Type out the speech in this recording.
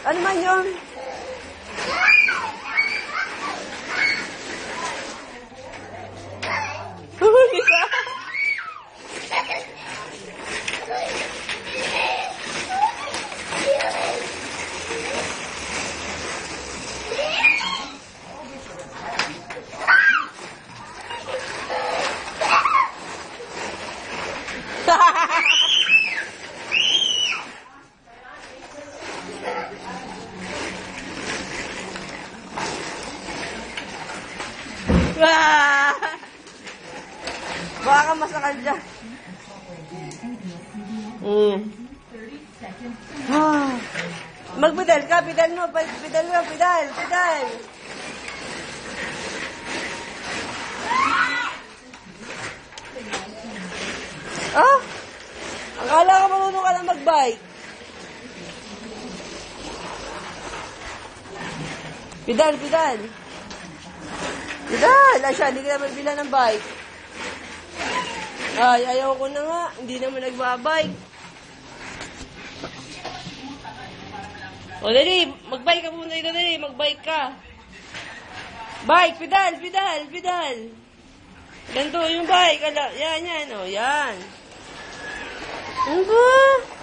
Ano man yun? Huli ka. Baka masakal dyan. Magpedal ka, pedal mo. Pedal mo, pedal. Akala ko marunong ka lang mag-bike. Pedal. Asya, hindi ka na magbila ng bike. Ay, ayaw ko na nga. Hindi naman nagbabike. O, dali. Magbike ka muna ito, dali. Magbike ka. Bike, pedal. Ganito yung bike. Yan. O, yan. Ano ba?